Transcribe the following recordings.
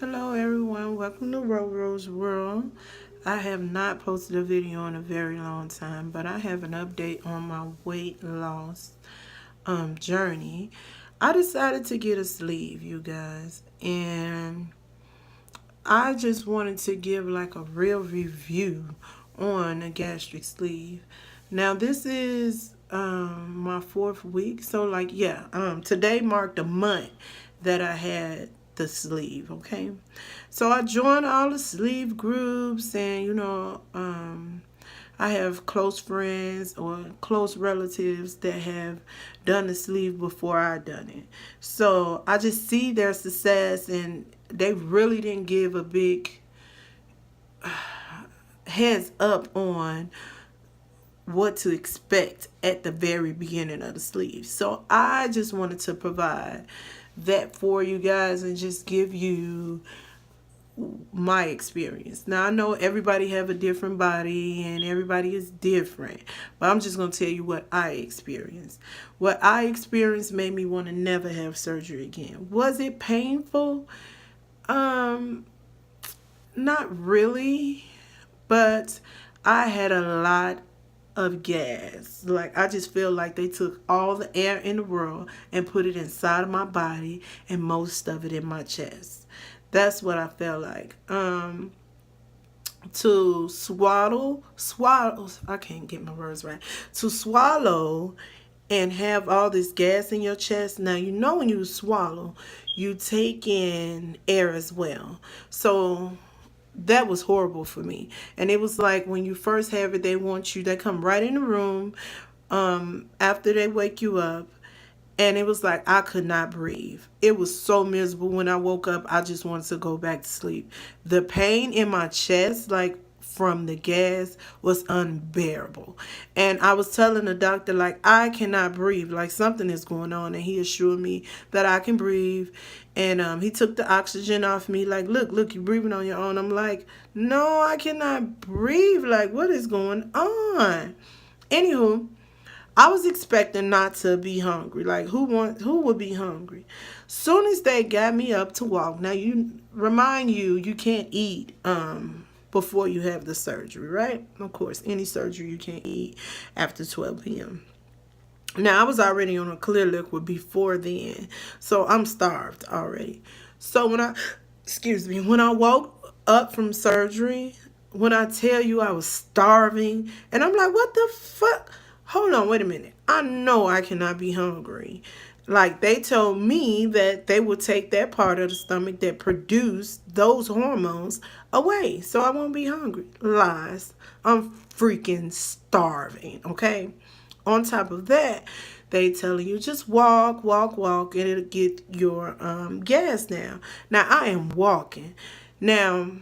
Hello everyone, welcome to Roro's World. I have not posted a video in a very long time, but I have an update on my weight loss journey. I decided to get a sleeve, you guys, and I just wanted to give like a real review on a gastric sleeve. Now this is my fourth week, so like today marked a month that I had the sleeve. Okay, so I joined all the sleeve groups, and I have close friends or close relatives that have done the sleeve before I done it. So I just see their success, and they really didn't give a big heads up on what to expect at the very beginning of the sleeve. So I just wanted to provide that for you guys and just give you my experience. Now I know everybody have a different body and everybody is different, but I'm just going to tell you what I experienced. What I experienced made me want to never have surgery again. Was it painful? Um Not really, but I had a lot of gas. Like, I just feel like they took all the air in the world and put it inside of my body and most of it in my chest. That's what I felt like. To swallow, I can't get my words right. To swallow and have all this gas in your chest. Now, you know when you swallow, you take in air as well. So that was horrible for me. And it was like when you first have it, they come right in the room after they wake you up, and it was like I could not breathe. It was so miserable. When I woke up, I just wanted to go back to sleep. The pain in my chest, like from the gas, was unbearable. And I was telling the doctor, like, I cannot breathe, like something is going on. And he assured me that I can breathe. And he took the oxygen off me, like, look, you're breathing on your own. I'm like, no, I cannot breathe. Like, what is going on? Anywho, I was expecting not to be hungry. Like, who would be hungry? Soon as they got me up to walk. Now, you can't eat before you have the surgery, right? Of course, any surgery you can't eat after 12 p.m. Now, I was already on a clear liquid before then, so I'm starved already. So when I woke up from surgery, when I tell you I was starving, and I'm like, what the fuck? Hold on, wait a minute. I know I cannot be hungry. Like, they told me that they would take that part of the stomach that produced those hormones away, so I won't be hungry. Lies. I'm freaking starving, okay? On top of that, they tell you just walk, and it'll get your gas down. Now I am walking. Now,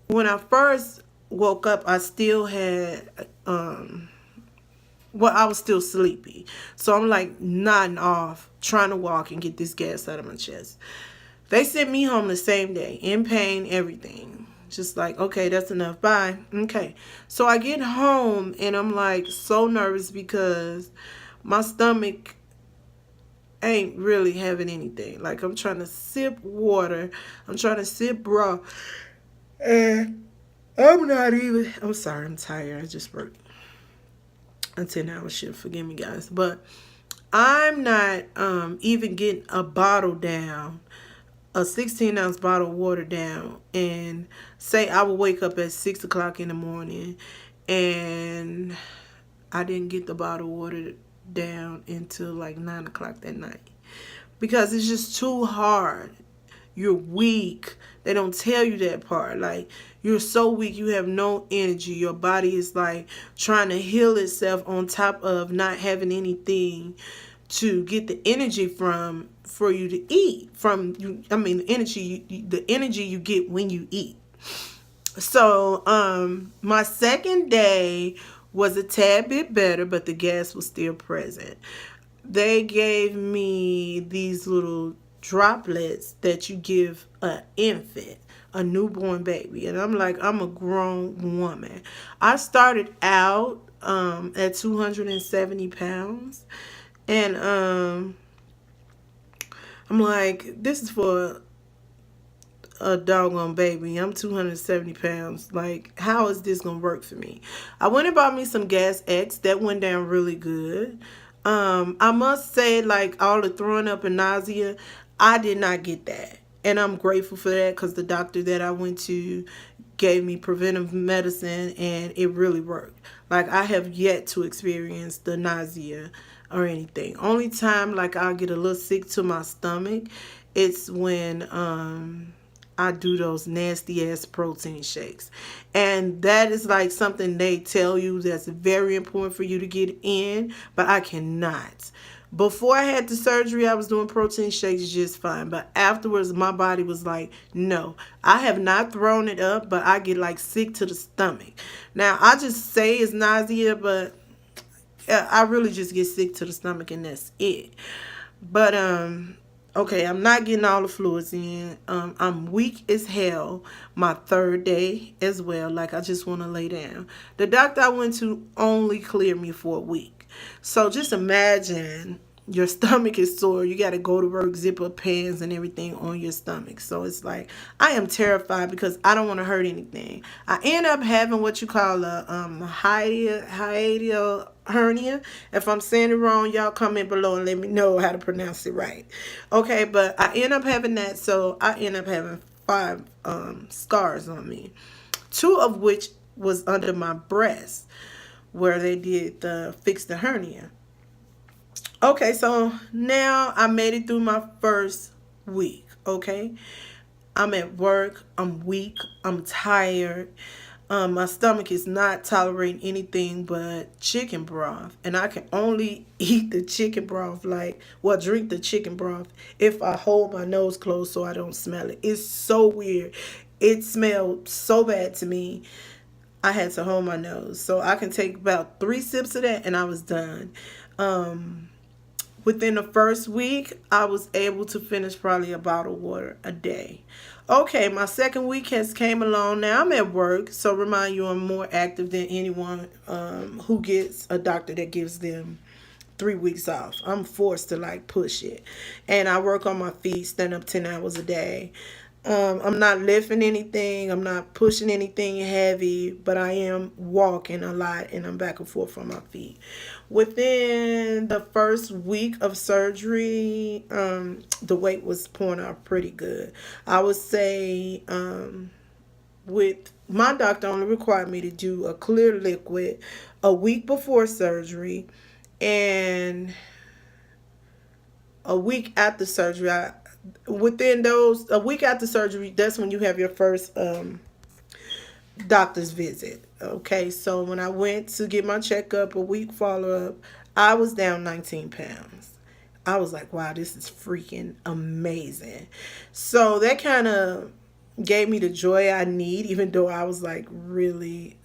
when I first woke up, I still had I was still sleepy. So I'm like nodding off, trying to walk and get this gas out of my chest. They sent me home the same day, in pain, everything. Just like, okay, that's enough. Bye. Okay. So I get home and I'm like so nervous because my stomach ain't really having anything. Like, I'm trying to sip water. I'm trying to sip raw. And I'm sorry, I'm tired. I just worked a 10-hour shift. Forgive me, guys. But I'm not even getting a bottle down, a 16-ounce bottle of water down, and say I would wake up at 6 o'clock in the morning and I didn't get the bottle of water down until like 9 o'clock that night because it's just too hard. You're weak. They don't tell you that part. Like, you're so weak, you have no energy. Your body is like trying to heal itself on top of not having anything to get the energy from for you to eat. From you, I mean, the energy you get when you eat. So, my second day was a tad bit better, but the gas was still present. They gave me these little droplets that you give an infant, a newborn baby. And I'm like, I'm a grown woman. I started out at 270 pounds. And I'm like, this is for a doggone baby. I'm 270 pounds. Like, how is this gonna work for me? I went and bought me some Gas X. That went down really good. I must say, like, all the throwing up and nausea, I did not get that. And I'm grateful for that because the doctor that I went to gave me preventive medicine and it really worked. Like, I have yet to experience the nausea or anything. Only time like I'll get a little sick to my stomach, it's when I do those nasty ass protein shakes. And that is like something they tell you that's very important for you to get in, but I cannot. Before I had the surgery, I was doing protein shakes just fine. But afterwards, my body was like, no, I have not thrown it up, but I get like sick to the stomach. Now, I just say it's nausea, but I really just get sick to the stomach and that's it. But okay, I'm not getting all the fluids in. I'm weak as hell my third day as well. Like, I just want to lay down. The doctor I went to only cleared me for a week. So just imagine your stomach is sore. You got to go to work, zip up pants and everything on your stomach. So it's like, I am terrified because I don't want to hurt anything. I end up having what you call a hiatal hernia. If I'm saying it wrong, y'all comment below and let me know how to pronounce it right. Okay, but I end up having that. So I end up having 5 scars on me. 2 of which was under my breast where they did fix the hernia. Okay, so now I made it through my first week, okay? I'm at work, I'm weak, I'm tired. My stomach is not tolerating anything but chicken broth. And I can only eat the chicken broth, drink the chicken broth if I hold my nose closed so I don't smell it. It's so weird. It smelled so bad to me. I had to hold my nose. So I can take about 3 sips of that and I was done. Within the first week, I was able to finish probably a bottle of water a day. Okay, my second week has came along. Now I'm at work, so remind you I'm more active than anyone who gets a doctor that gives them 3 weeks off. I'm forced to like push it. And I work on my feet, stand up 10 hours a day. I'm not lifting anything. I'm not pushing anything heavy, but I am walking a lot and I'm back and forth on my feet. Within the first week of surgery, the weight was pouring out pretty good. I would say with my doctor only required me to do a clear liquid a week before surgery and a week after surgery. Within those a week after surgery, that's when you have your first doctor's visit. Okay, so when I went to get my checkup, a week follow-up, I was down 19 pounds. I was like, wow, this is freaking amazing. So that kind of gave me the joy I need, even though I was like really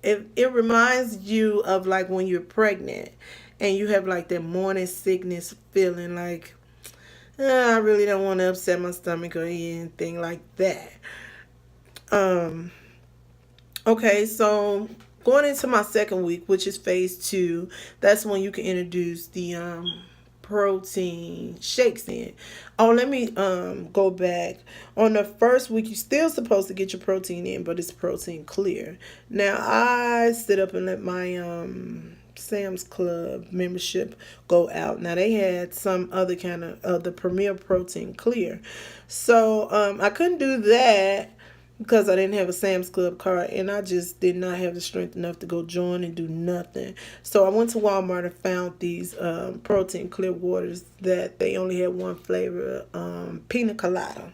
It reminds you of like when you're pregnant and you have like that morning sickness feeling, like I really don't want to upset my stomach or anything like that. Okay, so going into my second week, which is phase 2, that's when you can introduce the protein shakes in. Oh, let me go back. On the first week, you're still supposed to get your protein in, but it's protein clear. Now, I sit up and let my Sam's Club membership go out. Now, they had some other kind of the Premier Protein Clear. So, I couldn't do that because I didn't have a Sam's Club card and I just did not have the strength enough to go join and do nothing. So I went to Walmart and found these protein clear waters that they only had one flavor, pina colada.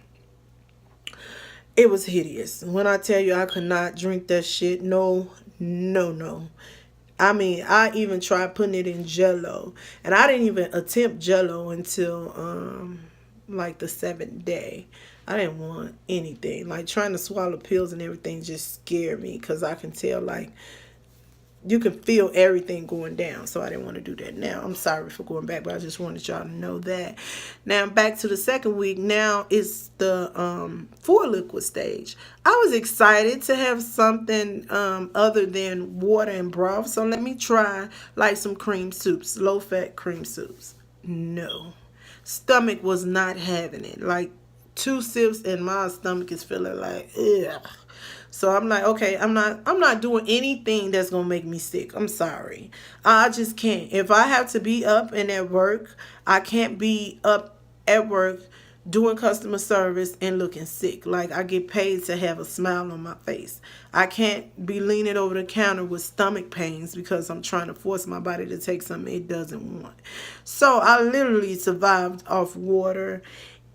It was hideous. When I tell you I could not drink that shit, no, no, no. I mean, I even tried putting it in Jell-O. And I didn't even attempt Jell-O until like the 7th day. I didn't want anything. Like trying to swallow pills and everything just scared me because I can tell like you can feel everything going down. So I didn't want to do that. Now, I'm sorry for going back, but I just wanted y'all to know that. Now, back to the second week. Now, it's the 4 liquid stage. I was excited to have something other than water and broth. So let me try like some cream soups, low-fat cream soups. No. Stomach was not having it. Like, 2 sips and my stomach is feeling like, ugh. So I'm like, okay, I'm not doing anything that's gonna make me sick. I'm sorry. I just can't. If I have to be up and at work, I can't be up at work doing customer service and looking sick. Like, I get paid to have a smile on my face. I can't be leaning over the counter with stomach pains because I'm trying to force my body to take something it doesn't want. So I literally survived off water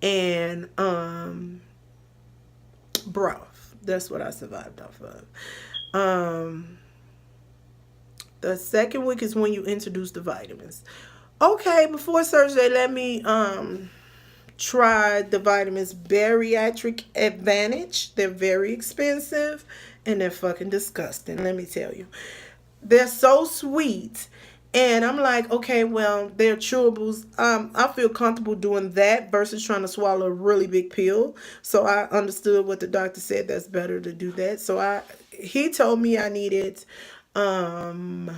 and broth. That's what I survived off of. Um, the second week is when you introduce the vitamins. Okay, before surgery, let me try the vitamins Bariatric Advantage. They're very expensive and they're fucking disgusting, let me tell you. They're so sweet. And I'm like, okay, well, they're chewables. I feel comfortable doing that versus trying to swallow a really big pill. So I understood what the doctor said. That's better to do that. So he told me I needed um,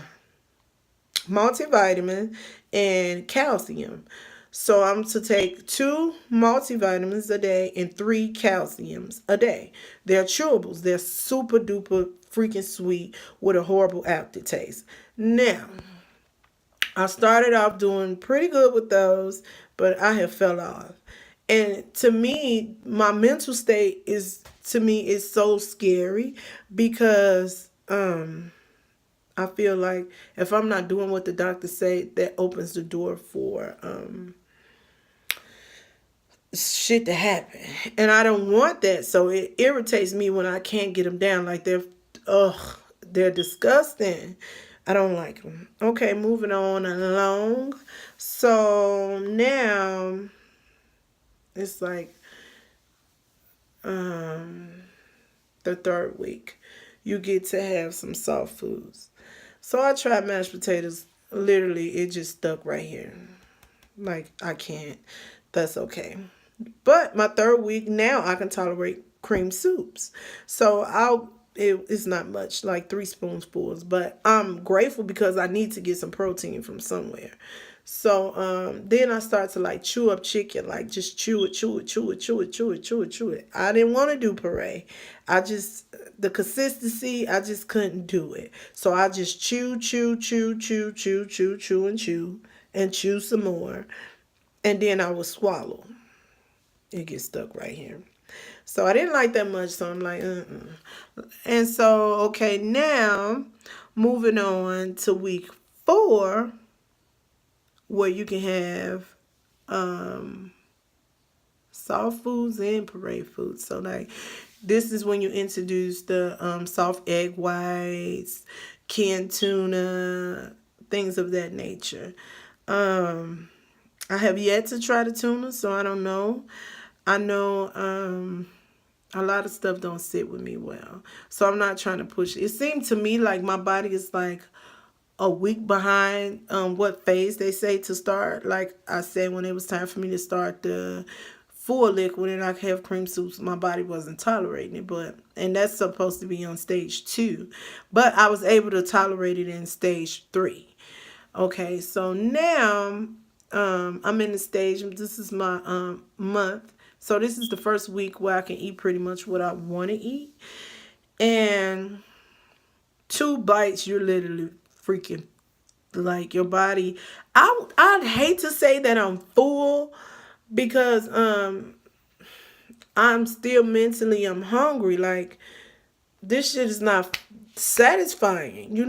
multivitamin and calcium. So I'm to take 2 multivitamins a day and 3 calciums a day. They're chewables. They're super duper freaking sweet with a horrible aftertaste. Now, I started off doing pretty good with those, but I have fell off. And to me, my mental state is so scary because I feel like if I'm not doing what the doctors say, that opens the door for shit to happen. And I don't want that. So it irritates me when I can't get them down. Like they're disgusting. I don't like them. Okay, moving on along. So now it's like the third week. You get to have some soft foods. So I tried mashed potatoes. Literally, it just stuck right here. Like, I can't. That's okay. But my third week now, I can tolerate cream soups. So it's not much, like 3 spoonfuls. But I'm grateful because I need to get some protein from somewhere. So then I start to like chew up chicken, like just chew it, chew it, chew it, chew it, chew it, chew it, chew it. I didn't want to do puree. The consistency, I just couldn't do it. So I just chew, chew, chew, chew, chew, chew, chew, and chew some more. And then I would swallow. It gets stuck right here. So I didn't like that much. So I'm like, And so, okay, now moving on to week 4, where you can have soft foods and parade foods. So like this is when you introduce the soft egg whites, canned tuna, things of that nature. I have yet to try the tuna, so I don't know. I know a lot of stuff don't sit with me well. So I'm not trying to push it. It seemed to me like my body is like a week behind what phase they say to start. Like I said, when it was time for me to start the full liquid and I could have cream soups, my body wasn't tolerating it. And that's supposed to be on stage 2. But I was able to tolerate it in stage 3. Okay, so now I'm in the stage, this is my month. So this is the first week where I can eat pretty much what I want to eat. And 2 bites, you're literally freaking like your body. I'd hate to say that I'm full because I'm still mentally I'm hungry. Like this shit is not satisfying.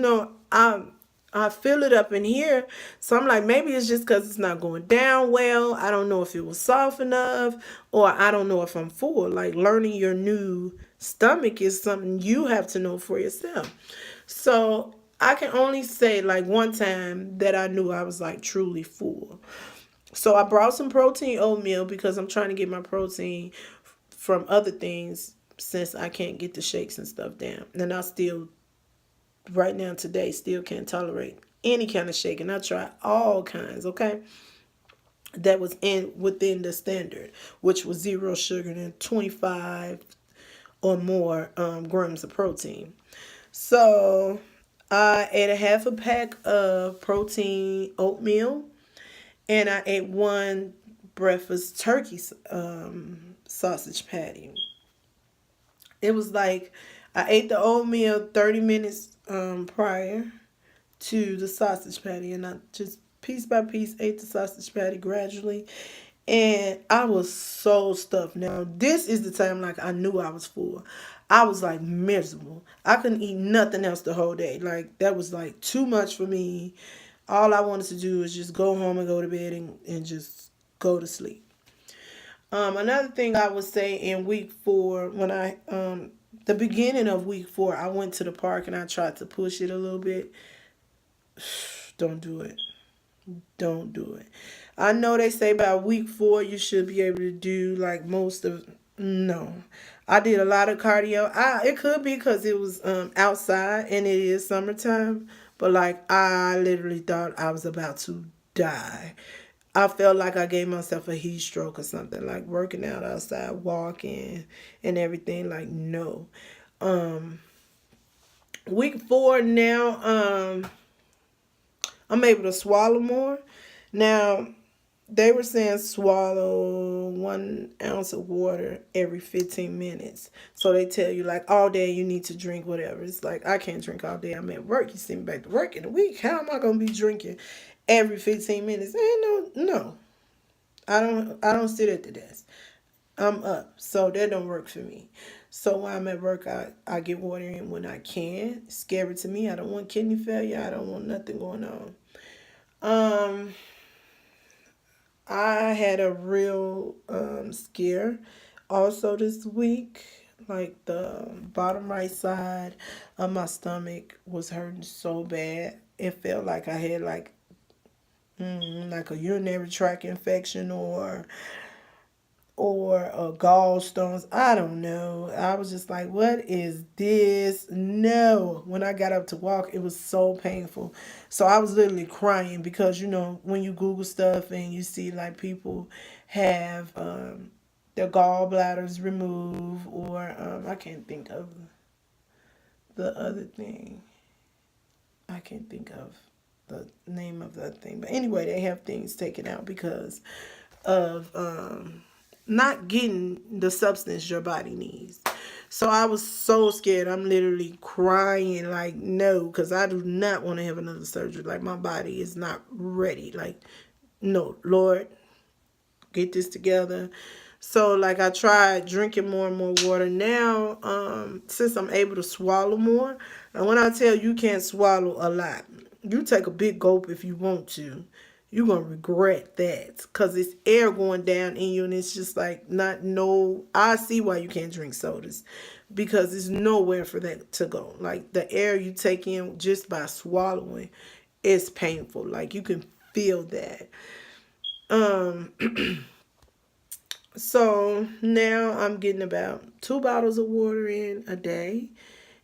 I feel it up in here. So I'm like, maybe it's just because it's not going down well. I don't know if it was soft enough, or I don't know if I'm full. Like learning your new stomach is something you have to know for yourself. So I can only say like one time that I knew I was like truly full. So I brought some protein oatmeal because I'm trying to get my protein from other things since I can't get the shakes and stuff down. And I still, right now today, still can't tolerate any kind of shake. And I try all kinds, okay? That was within the standard, which was 0 sugar and 25 or more grams of protein. So I ate a half a pack of protein oatmeal, and I ate 1 breakfast turkey sausage patty. It was like I ate the oatmeal 30 minutes prior to the sausage patty, and I just piece by piece ate the sausage patty gradually, and I was so stuffed. Now this is the time like I knew I was full. I was like miserable. I couldn't eat nothing else the whole day. Like that was like too much for me. All I wanted to do was just go home and go to bed and just go to sleep. Another thing I would say in week 4, when I the beginning of week 4, I went to the park and I tried to push it a little bit. Don't do it. Don't do it. I know they say by week 4 you should be able to do like most of. No, I did a lot of cardio. It could be because it was outside and it is summertime, but like I literally thought I was about to die. I felt like I gave myself a heat stroke or something, like working out outside, walking and everything. Like no. Um, week 4 now. I'm able to swallow more. Now, they were saying swallow 1 ounce of water every 15 minutes. So they tell you like all day you need to drink whatever. It's like I can't drink all day. I'm at work. You send me back to work in a week. How am I gonna be drinking every 15 minutes? Ain't no. I don't sit at the desk. I'm up. So that don't work for me. So while I'm at work, I get water in when I can. It's scary to me. I don't want kidney failure. I don't want nothing going on. Um, I had a real scare also this week. Like the bottom right side of my stomach was hurting so bad. It felt like I had like a urinary tract infection or gallstones. I don't know. I was just like, what is this? No. When I got up to walk, it was so painful. So I was literally crying because, when you Google stuff and you see like people have their gallbladders removed or I can't think of the other thing. I can't think of the name of the thing. But anyway, they have things taken out because of not getting the substance your body needs. So I was so scared. I'm literally crying like no, because I do not want to have another surgery. Like my body is not ready. Like no, Lord, get this together. So like I tried drinking more and more water. Now, since I'm able to swallow more, and when I tell you can't swallow a lot, you take a big gulp if you want to. You're going to regret that because it's air going down in you and it's just like not no. I see why you can't drink sodas because there's nowhere for that to go. Like the air you take in just by swallowing is painful. Like you can feel that. Um, so now I'm getting about 2 bottles of water in a day.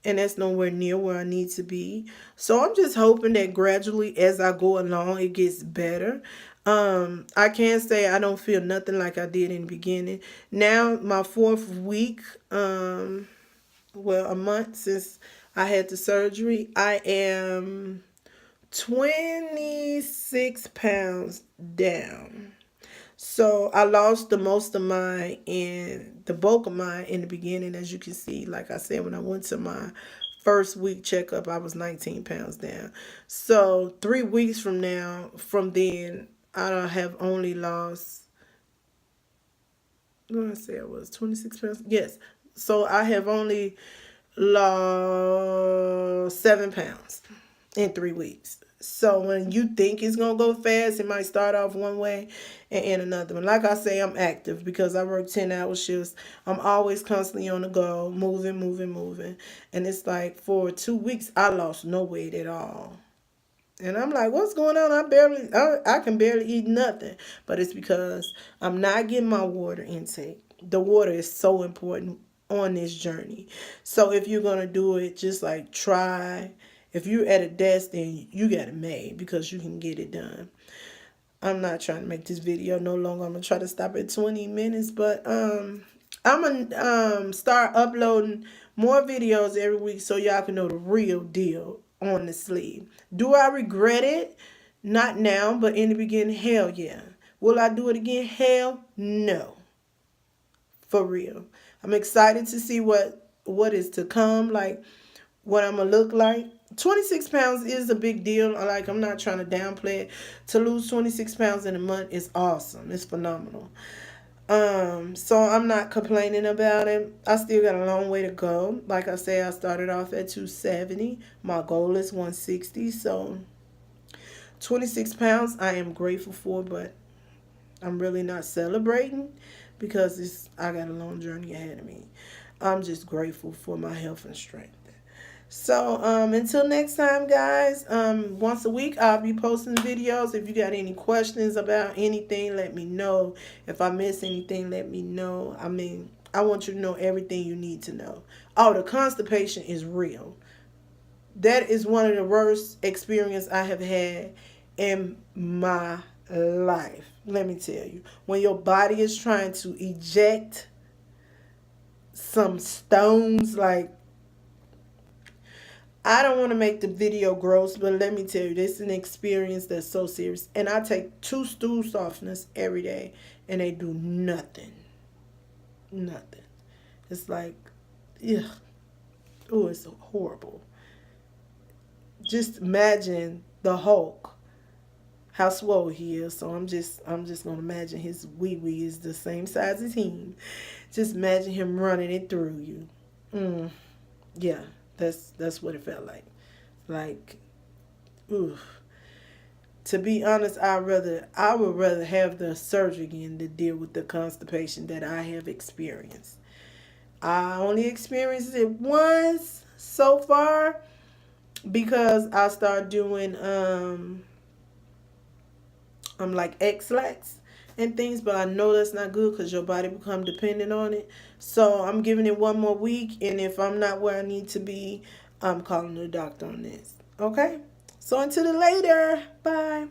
And that's nowhere near where I need to be. So I'm just hoping that gradually as I go along, it gets better. I can't say I don't feel nothing like I did in the beginning. Now, my 4th week, a month since I had the surgery, I am 26 pounds down. So I lost the most of mine and the bulk of mine in the beginning, as you can see. Like I said, when I went to my first week checkup, I was 19 pounds down. So 3 weeks from then, I have only lost, what did I say I was, 26 pounds? Yes. So I have only lost 7 pounds in 3 weeks. So when you think it's going to go fast, it might start off one way and end another one. Like I say, I'm active because I work 10-hour shifts. I'm always constantly on the go, moving. And it's like for 2 weeks, I lost no weight at all. And I'm like, what's going on? I can barely eat nothing. But it's because I'm not getting my water intake. The water is so important on this journey. So if you're going to do it, just like try. If you're at a desk, then you got it made because you can get it done. I'm not trying to make this video no longer. I'm going to try to stop at 20 minutes. But I'm going to start uploading more videos every week so y'all can know the real deal on the sleeve. Do I regret it? Not now, but in the beginning, hell yeah. Will I do it again? Hell no. For real. I'm excited to see what is to come, like what I'm gonna look like. 26 pounds is a big deal. Like, I'm not trying to downplay it. To lose 26 pounds in a month is awesome. It's phenomenal. So I'm not complaining about it. I still got a long way to go. Like I say, I started off at 270. My goal is 160. So 26 pounds I am grateful for, but I'm really not celebrating because I got a long journey ahead of me. I'm just grateful for my health and strength. So until next time, guys, once a week I'll be posting videos. If you got any questions about anything, let me know. If I miss anything, let me know. I mean, I want you to know everything you need to know. Oh, the constipation is real. That is one of the worst experiences I have had in my life. Let me tell you. When your body is trying to eject some stones, like, I don't want to make the video gross, but let me tell you, this is an experience that's so serious. And I take 2 stool softeners every day, and they do nothing. Nothing. It's like, ugh. Oh, it's horrible. Just imagine the Hulk, how swole he is. So I'm just gonna imagine his wee wee is the same size as him. Just imagine him running it through you. Yeah. That's what it felt like. Like, ooh. To be honest, I would rather have the surgery again to deal with the constipation that I have experienced. I only experienced it once so far because I started doing I'm like X-Lax and things, but I know that's not good because your body become dependent on it. So I'm giving it one more week, and if I'm not where I need to be, I'm calling the doctor on this. Okay? So until later. Bye.